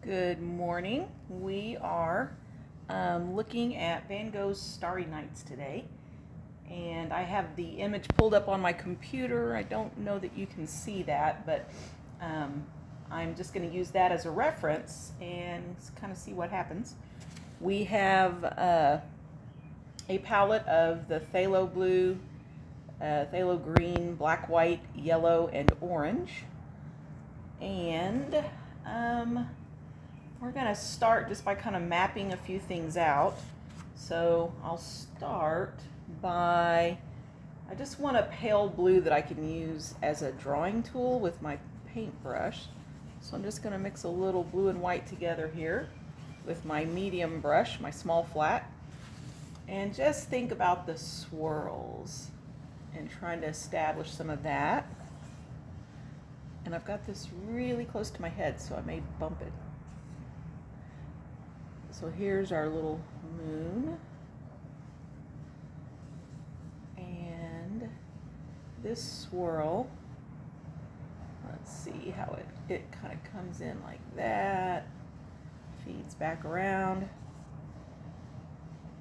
Good morning. We are looking at Van Gogh's Starry Nights today. And I have the image pulled up on my computer. I don't know that you can see that, but I'm just going to use that as a reference and kind of see what happens. We have a palette of the phthalo blue, phthalo green, black, white, yellow, and orange. And we're going to start just by kind of mapping a few things out. So I'll start by, I just want a pale blue that I can use as a drawing tool with my paintbrush. So I'm just going to mix a little blue and white together here with my medium brush, my small flat. And just think about the swirls and trying to establish some of that. And I've got this really close to my head, so I may bump it. So here's our little moon. And this swirl, let's see how it kind of comes in like that, feeds back around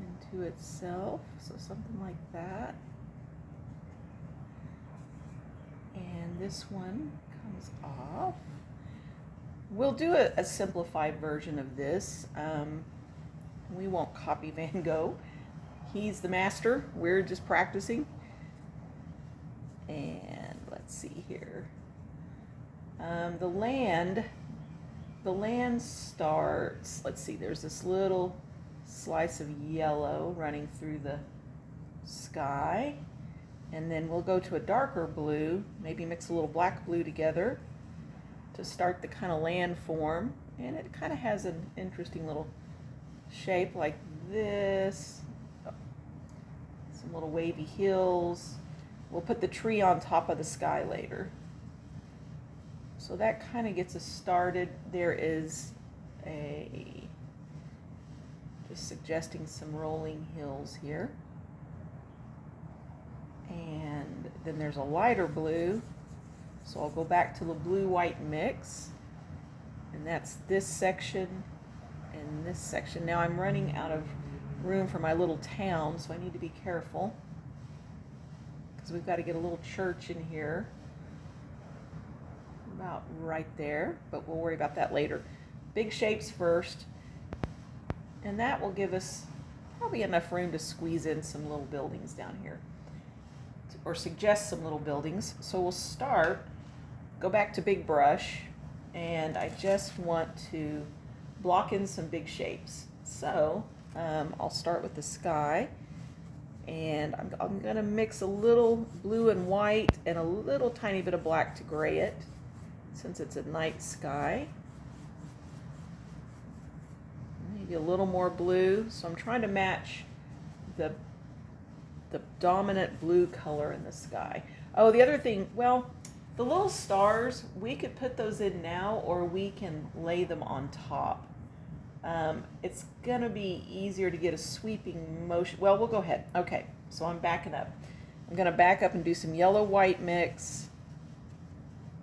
into itself, so something like that. And this one comes off. We'll do a simplified version of this. We won't copy Van Gogh. He's the master. We're just practicing. And let's see here. The land starts, let's see, there's this little slice of yellow running through the sky. And then we'll go to a darker blue, maybe mix a little black blue together to start the kind of land form. And it kind of has an interesting little shape like this. Some little wavy hills. We'll put the tree on top of the sky later. So that kind of gets us started. There is just suggesting some rolling hills here. And then there's a lighter blue. So I'll go back to the blue-white mix. And that's this section and this section. Now I'm running out of room for my little town, so I need to be careful, because we've got to get a little church in here. About right there, but we'll worry about that later. Big shapes first. And that will give us probably enough room to squeeze in some little buildings down here, or suggest some little buildings. So we'll start, go back to big brush, and I just want to block in some big shapes. So I'll start with the sky, and I'm going to mix a little blue and white and a little tiny bit of black to gray it, since it's a night sky. Maybe a little more blue. So I'm trying to match the dominant blue color in the sky. Oh, the other thing, well, the little stars, we could put those in now, or we can lay them on top. It's going to be easier to get a sweeping motion. Well, we'll go ahead. Okay, so I'm backing up. I'm going to back up and do some yellow-white mix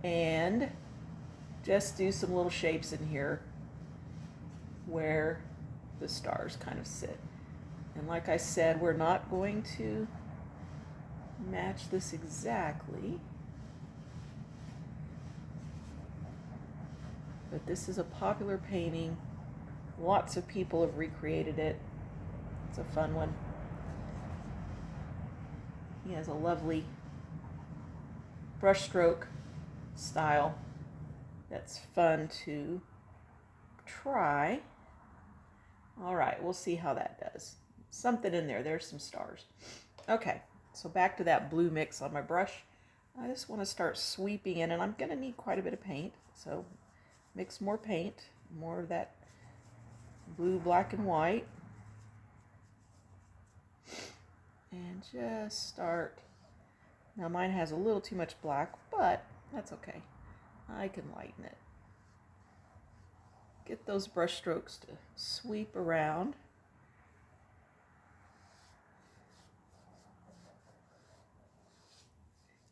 and just do some little shapes in here where the stars kind of sit. And like I said, we're not going to match this exactly, but this is a popular painting. Lots of people have recreated it. It's a fun one. He has a lovely brushstroke style that's fun to try. All right, we'll see how that does. Something in there. There's some stars. Okay, so back to that blue mix on my brush. I just want to start sweeping in, and I'm going to need quite a bit of paint. So mix more paint, more of that blue, black, and white. And just start. Now mine has a little too much black, but that's okay. I can lighten it. Get those brush strokes to sweep around.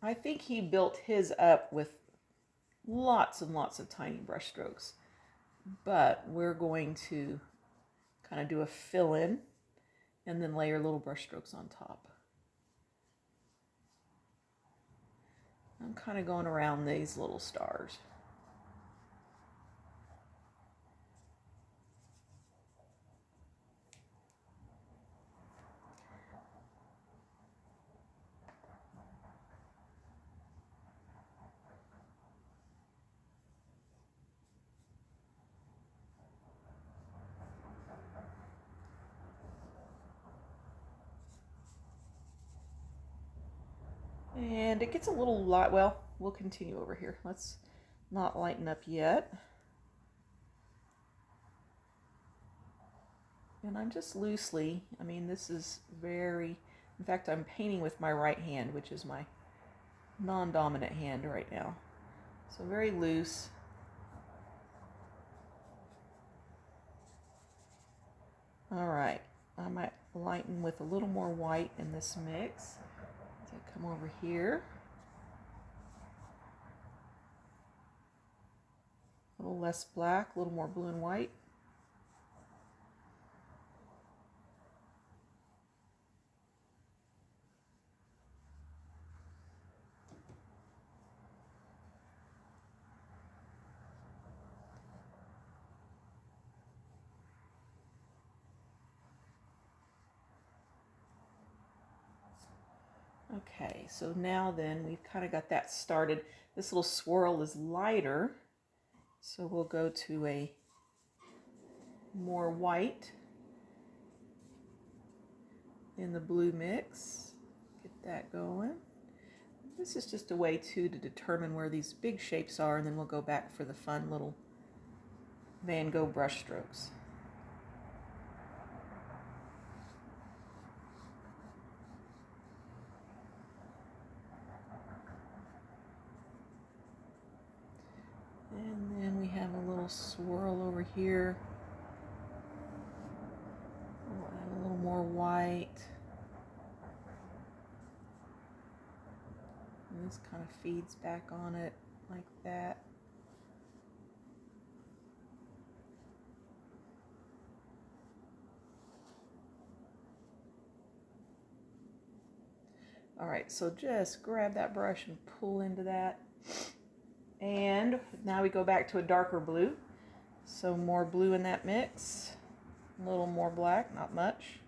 I think he built his up with lots and lots of tiny brush strokes. but we're going to kind of do a fill-in and then layer little brush strokes on top. I'm kind of going around these little stars. And it gets a little light. Well, we'll continue over here. Let's not lighten up yet. And I'm just loosely, I mean, this is very, in fact, I'm painting with my right hand, which is my non-dominant hand right now. So very loose. All right, I might lighten with a little more white in this mix. So come over here. A little less black, a little more blue and white. Okay, so now then we've kind of got that started. This little swirl is lighter, so we'll go to a more white in the blue mix. Get that going. This is just a way to determine where these big shapes are, and then we'll go back for the fun little Van Gogh brush strokes. And then we have a little swirl over here. We'll add a little more white. And this kind of feeds back on it like that. All right, so just grab that brush and pull into that. And now we go back to a darker blue. So more blue in that mix. A little more black, not much.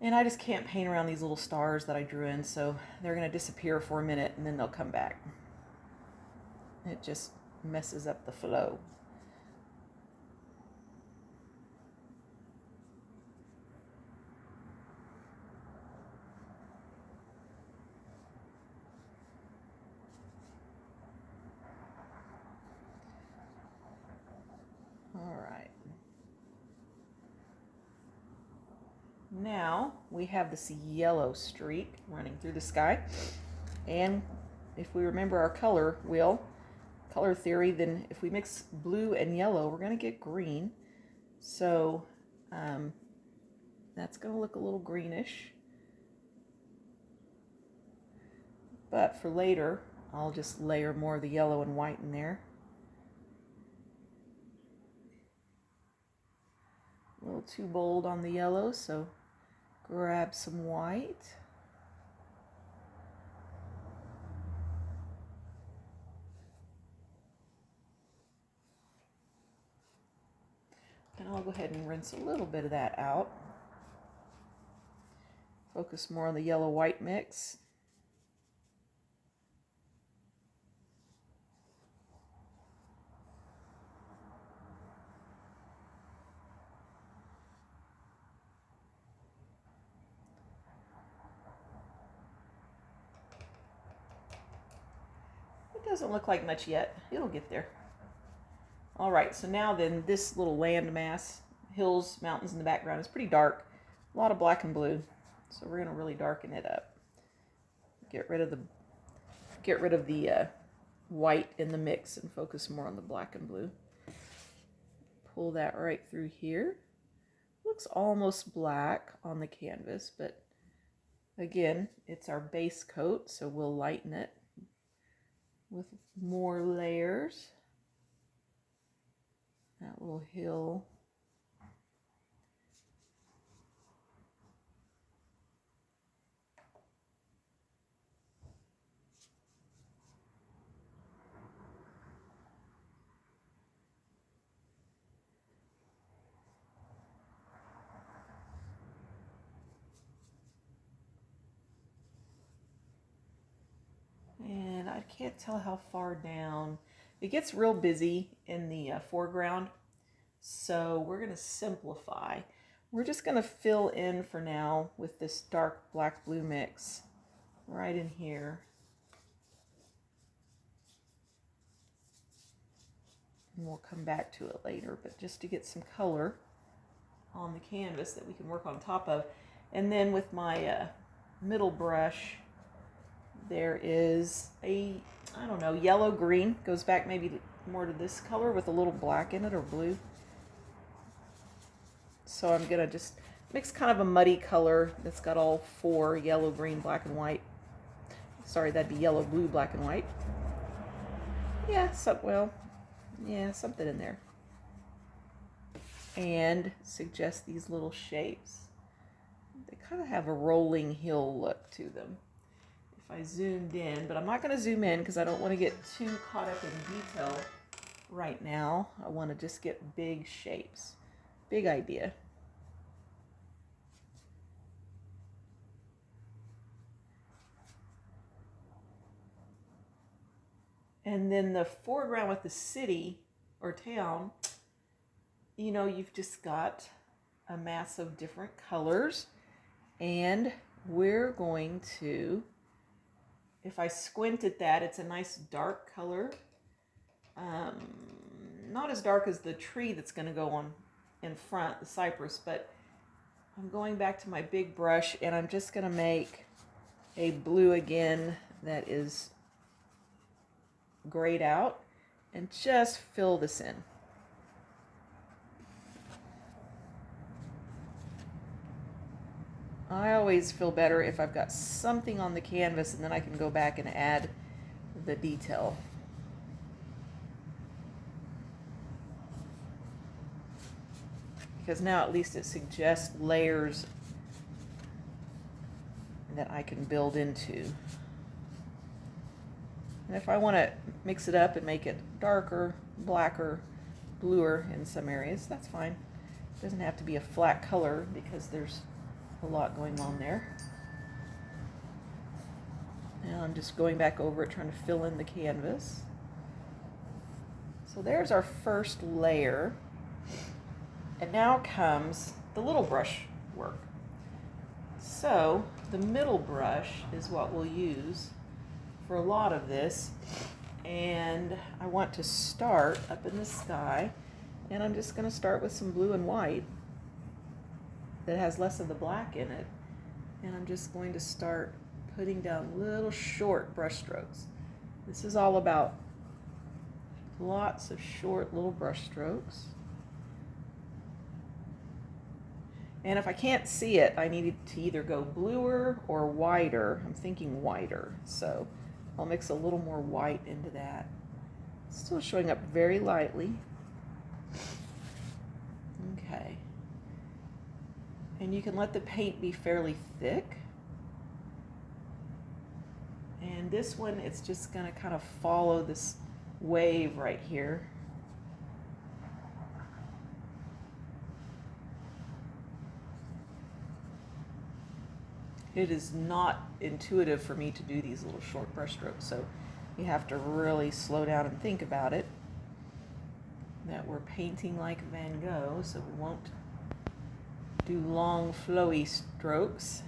And I just can't paint around these little stars that I drew in, so they're going to disappear for a minute and then they'll come back. It just messes up the flow. All right. Now we have this yellow streak running through the sky. And if we remember our color wheel, color theory, then if we mix blue and yellow, we're going to get green. So that's going to look a little greenish. But for later, I'll just layer more of the yellow and white in there. A little too bold on the yellow, so grab some white. And I'll go ahead and rinse a little bit of that out. Focus more on the yellow-white mix. It doesn't look like much yet. It'll get there. All right, so now then this little land mass, hills, mountains in the background, is pretty dark. A lot of black and blue. So we're going to really darken it up. Get rid of the white in the mix and focus more on the black and blue. Pull that right through here. Looks almost black on the canvas, but again, it's our base coat, so we'll lighten it. with more layers. That little hill. And I can't tell how far down. It gets real busy in the foreground, so we're going to simplify. We're just going to fill in for now with this dark black blue mix right in here. And we'll come back to it later, but just to get some color on the canvas that we can work on top of. And then with my middle brush, there is a, I don't know, yellow green. Goes back maybe more to this color with a little black in it, or blue. So I'm going to just mix kind of a muddy color that's got all four, yellow, green, black, and white. Sorry, that'd be yellow, blue, black, and white. Yeah, so, well, yeah, something in there. And suggest these little shapes. They kind of have a rolling hill look to them. If I zoomed in, but I'm not going to zoom in because I don't want to get too caught up in detail right now. I want to just get big shapes. Big idea. And then the foreground with the city or town, you know, you've just got a mass of different colors. And we're going to, if I squint at that, it's a nice dark color. Not as dark as the tree that's going to go on in front, the cypress, but I'm going back to my big brush and I'm just going to make a blue again that is grayed out and just fill this in. I always feel better if I've got something on the canvas and then I can go back and add the detail. Because now at least it suggests layers that I can build into. And if I want to mix it up and make it darker, blacker, bluer in some areas, that's fine. It doesn't have to be a flat color because there's a lot going on there. Now I'm just going back over it, trying to fill in the canvas. So there's our first layer. And now comes the little brush work. So the middle brush is what we'll use for a lot of this. And I want to start up in the sky. And I'm just going to start with some blue and white that has less of the black in it. And I'm just going to start putting down little short brush strokes. This is all about lots of short little brush strokes. And if I can't see it, I need to either go bluer or whiter. I'm thinking whiter, so I'll mix a little more white into that. Still showing up very lightly. Okay. And you can let the paint be fairly thick. And this one, it's just going to kind of follow this wave right here. It is not intuitive for me to do these little short brush strokes, so you have to really slow down and think about it. That we're painting like Van Gogh, so we won't do long flowy strokes.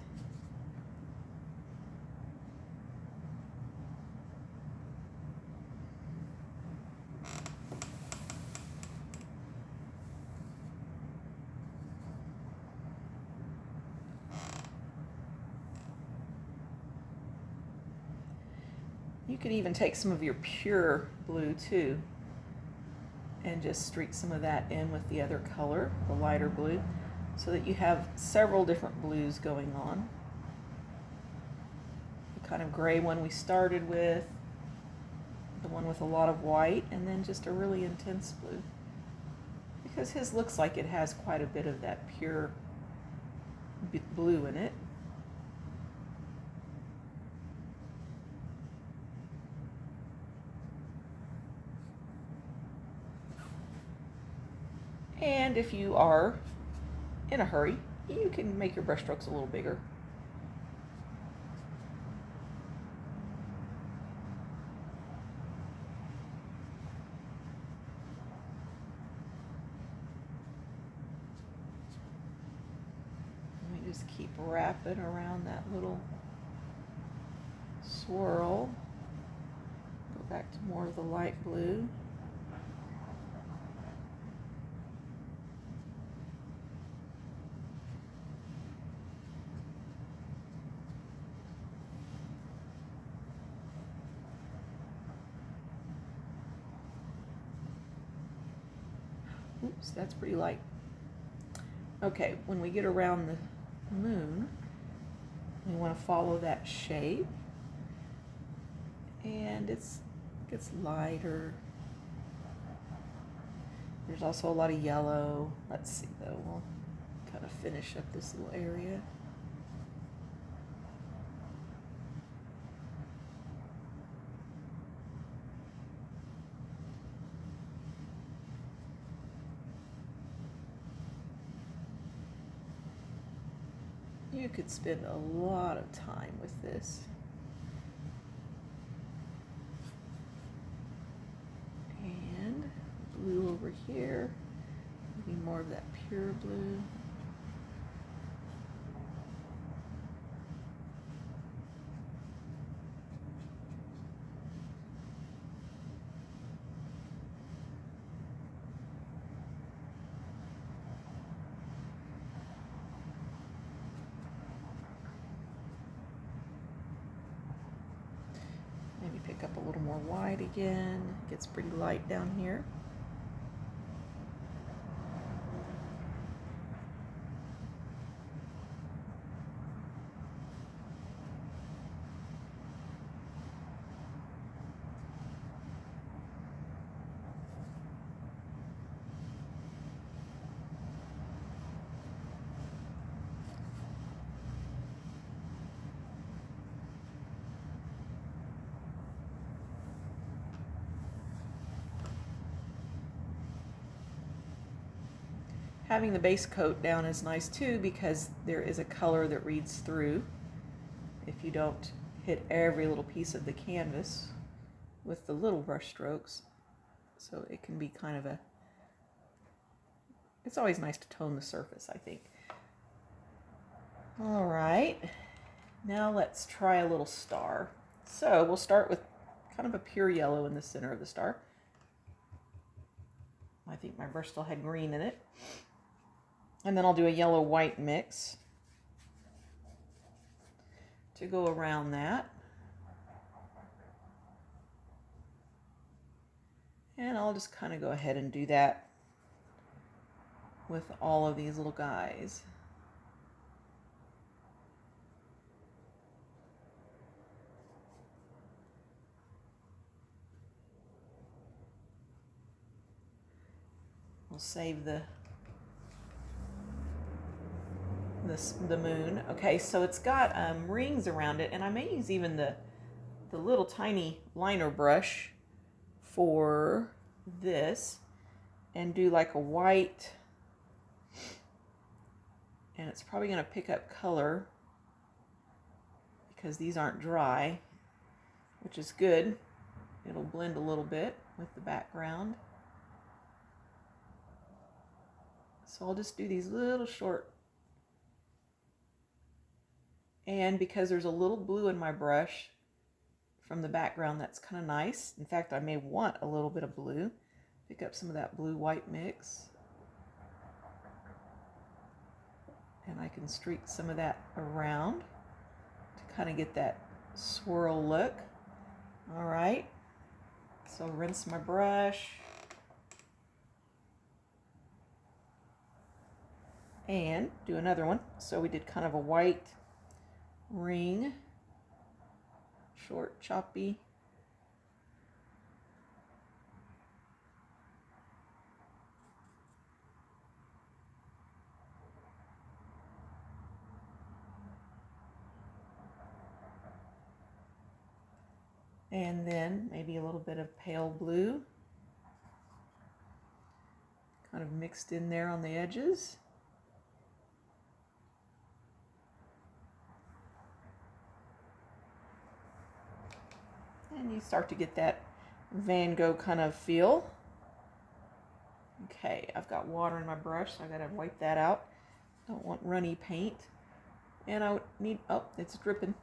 You could even take some of your pure blue too and just streak some of that in with the other color, the lighter blue, so that you have several different blues going on. The kind of gray one we started with, the one with a lot of white, and then just a really intense blue. Because his looks like it has quite a bit of that pure blue in it. And if you are in a hurry, you can make your brush strokes a little bigger. Just keep wrapping around that little swirl. Go back to more of the light blue. Oops, that's pretty light. Okay, when we get around the moon, we want to follow that shape, and it gets lighter. There's also a lot of yellow. Let's see though, we'll kind of finish up this little area. You could spend a lot of time with this. And blue over here, maybe more of that pure blue. Maybe pick up a little more white again. It gets pretty light down here. Having the base coat down is nice too, because there is a color that reads through if you don't hit every little piece of the canvas with the little brush strokes. So it can be kind of it's always nice to tone the surface, I think. All right, now let's try a little star. So we'll start with kind of a pure yellow in the center of the star. I think my brush still had green in it. And then I'll do a yellow-white mix to go around that. And I'll just kind of go ahead and do that with all of these little guys. We'll save the moon. Okay, so it's got rings around it, and I may use even the little tiny liner brush for this and do like a white, and it's probably going to pick up color because these aren't dry, which is good. It'll blend a little bit with the background. So I'll just do these little short. And because there's a little blue in my brush from the background, that's kind of nice. In fact, I may want a little bit of blue. Pick up some of that blue-white mix. And I can streak some of that around to kind of get that swirl look. All right. So rinse my brush. And do another one. So we did kind of a white ring, short, choppy. And then maybe a little bit of pale blue, kind of mixed in there on the edges. And you start to get that Van Gogh kind of feel. Okay, I've got water in my brush, so I gotta wipe that out. Don't want runny paint. And I need, oh, it's dripping.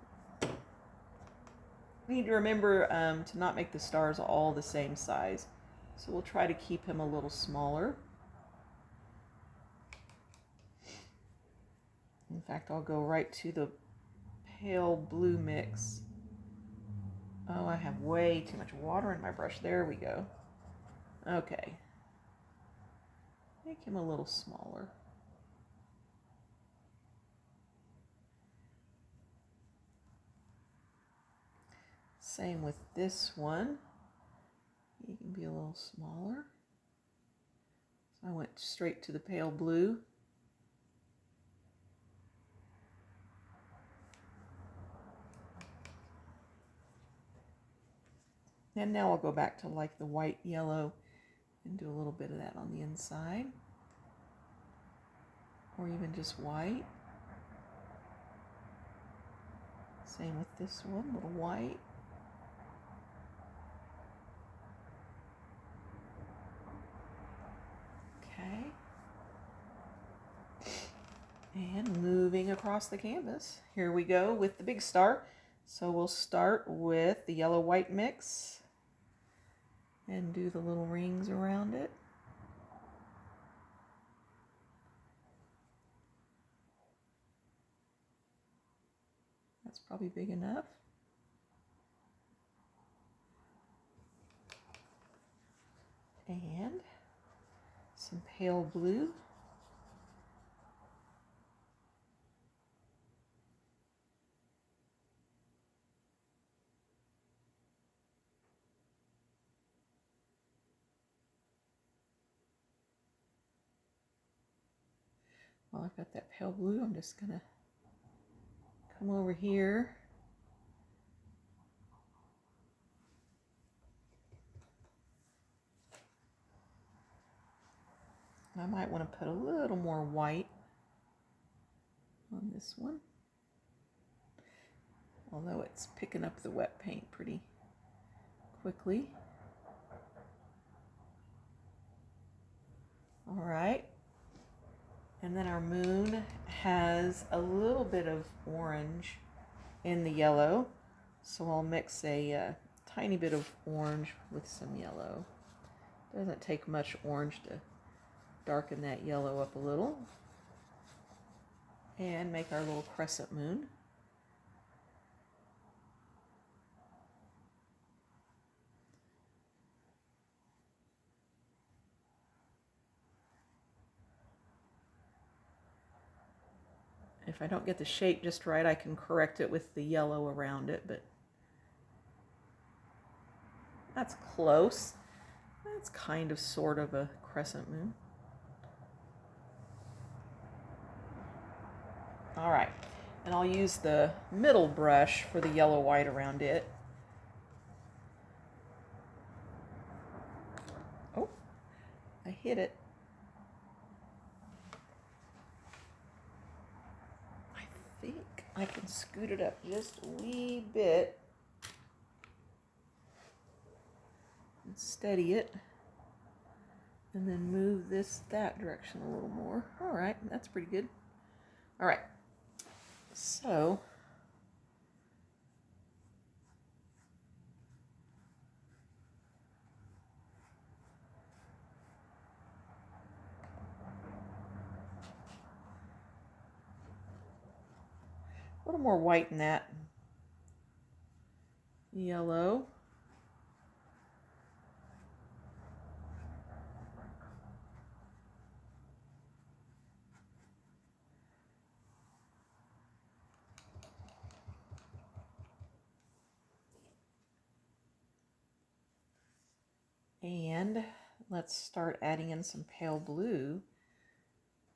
We need to remember to not make the stars all the same size. So we'll try to keep him a little smaller. In fact, I'll go right to the pale blue mix. Oh, I have way too much water in my brush. There we go. Okay. Make him a little smaller. Same with this one. He can be a little smaller. So I went straight to the pale blue. And now I'll go back to like the white, yellow, and do a little bit of that on the inside. Or even just white. Same with this one, little white. Okay. And moving across the canvas. Here we go with the big star. So we'll start with the yellow-white mix and do the little rings around it. That's probably big enough. And some pale blue. Well, I've got that pale blue. I'm just gonna come over here. I might want to put a little more white on this one, although it's picking up the wet paint pretty quickly. All right, and then our moon has a little bit of orange in the yellow, so I'll mix a tiny bit of orange with some yellow. Doesn't take much orange to darken that yellow up a little. And make our little crescent moon. If I don't get the shape just right, I can correct it with the yellow around it, but that's close. That's kind of sort of a crescent moon. All right, and I'll use the middle brush for the yellow white around it. Oh, I hit it. I think I can scoot it up just a wee bit and steady it, and then move this that direction a little more. All right, that's pretty good. All right, so a little more white in that yellow. And let's start adding in some pale blue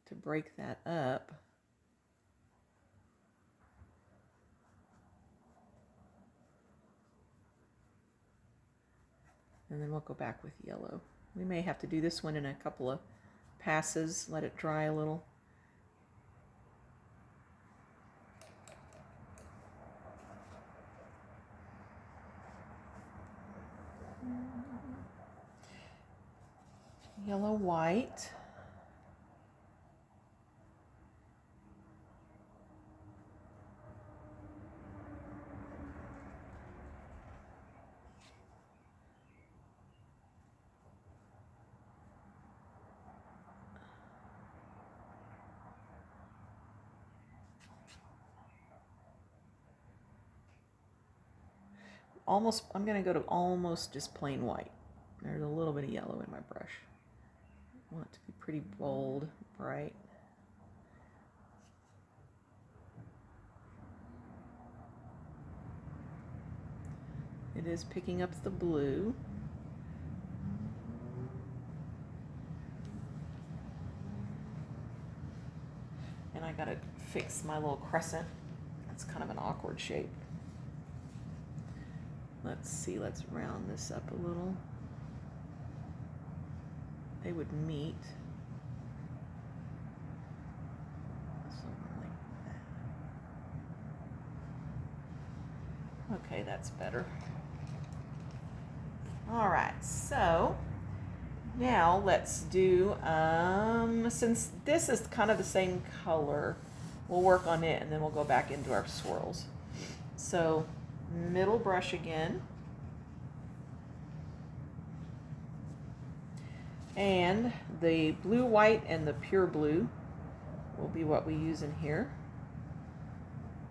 to break that up. And then we'll go back with yellow. We may have to do this one in a couple of passes, let it dry a little. Yellow, white. Almost, I'm going to go to almost just plain white. There's a little bit of yellow in my brush. I want it to be pretty bold, bright. It is picking up the blue. And I gotta fix my little crescent. It's kind of an awkward shape. Let's see, let's round this up a little. They would meet. Something like that. Okay, that's better. All right, so now let's do, since this is kind of the same color, we'll work on it and then we'll go back into our swirls. So middle brush again. And the blue, white, and the pure blue will be what we use in here.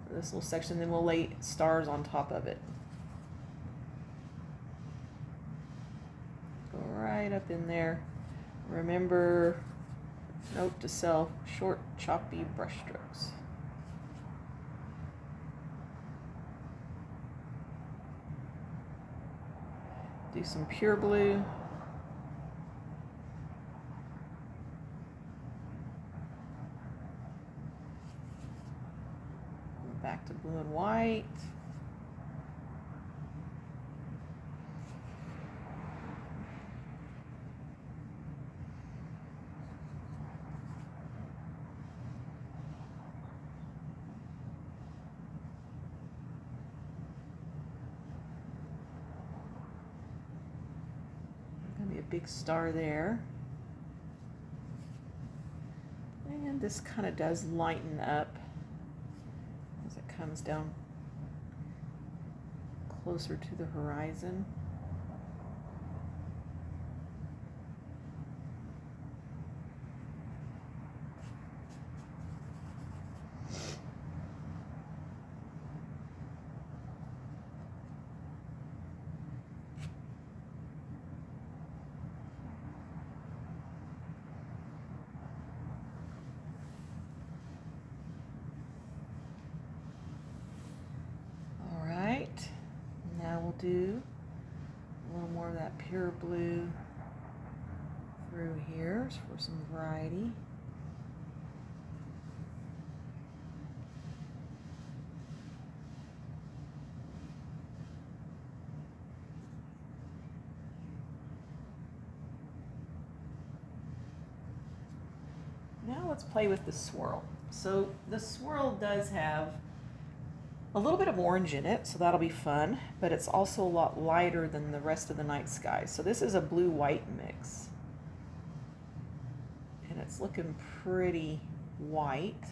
For this little section, then we'll lay stars on top of it. Go right up in there. Remember, note to self, short, choppy brush strokes. Do some pure blue. Back to blue and white. Gonna be a big star there. And this kind of does lighten up as it comes down closer to the horizon. Do a little more of that pure blue through here for some variety. Now let's play with the swirl. So the swirl does have a little bit of orange in it, so that'll be fun, but it's also a lot lighter than the rest of the night sky. So this is a blue-white mix. And it's looking pretty white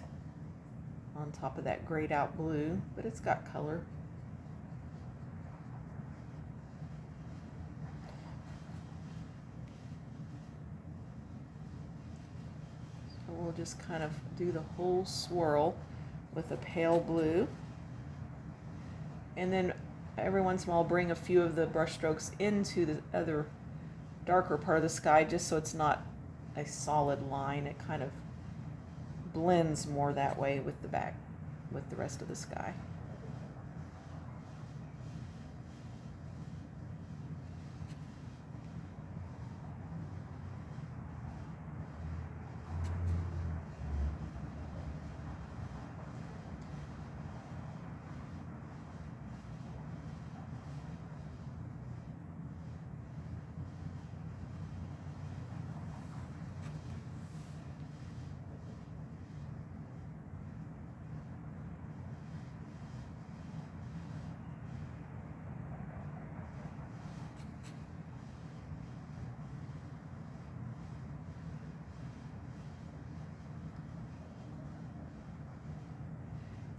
on top of that grayed out blue, but it's got color. So we'll just kind of do the whole swirl with a pale blue. And then every once in a while, bring a few of the brush strokes into the other darker part of the sky, just so it's not a solid line. It kind of blends more that way with the rest of the sky.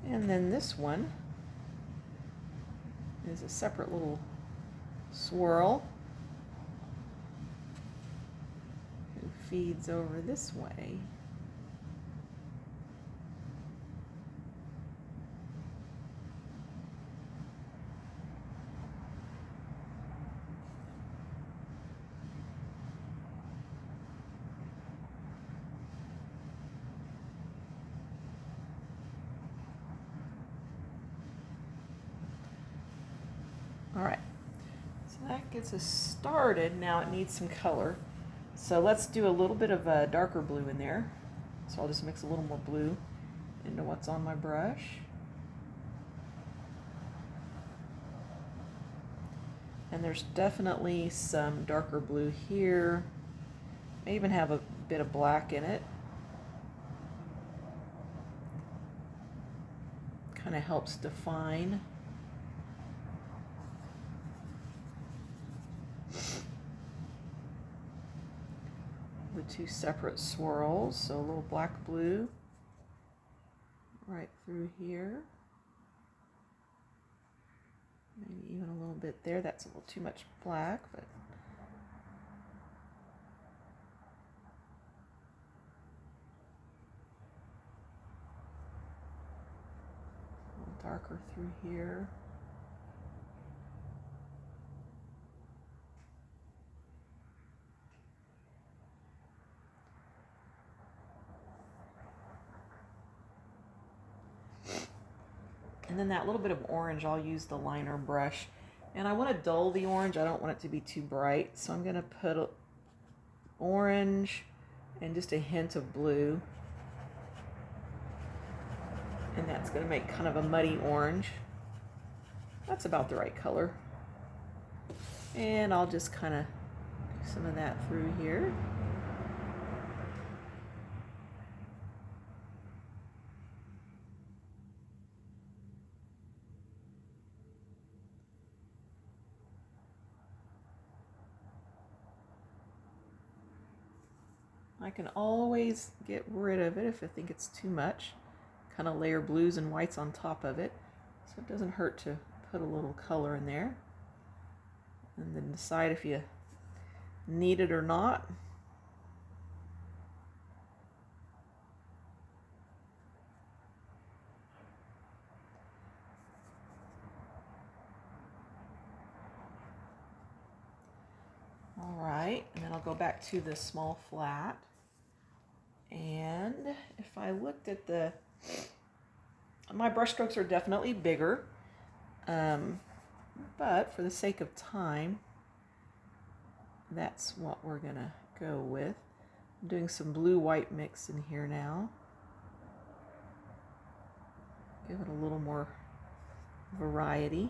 And then this one is a separate little swirl who feeds over this way. All right, so that gets us started. Now it needs some color. So let's do a little bit of a darker blue in there. So I'll just mix a little more blue into what's on my brush. And there's definitely some darker blue here. May even have a bit of black in it. Kind of helps define. The two separate swirls, so a little black blue right through here. Maybe even a little bit there. That's a little too much black, but a little darker through here. And then that little bit of orange, I'll use the liner brush. And I want to dull the orange. I don't want it to be too bright. So I'm going to put orange and just a hint of blue. And that's going to make kind of a muddy orange. That's about the right color. And I'll just kind of do some of that through here. I can always get rid of it if I think it's too much. Kind of layer blues and whites on top of it. So it doesn't hurt to put a little color in there. And then decide if you need it or not. All right, and then I'll go back to the small flat. And if I looked at my brush strokes are definitely bigger, but for the sake of time, that's what we're gonna go with. I'm doing some blue-white mix in here now. Give it a little more variety.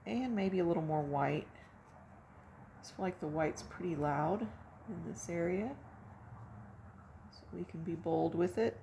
And maybe a little more white. I just feel like the white's pretty loud in this area, so we can be bold with it.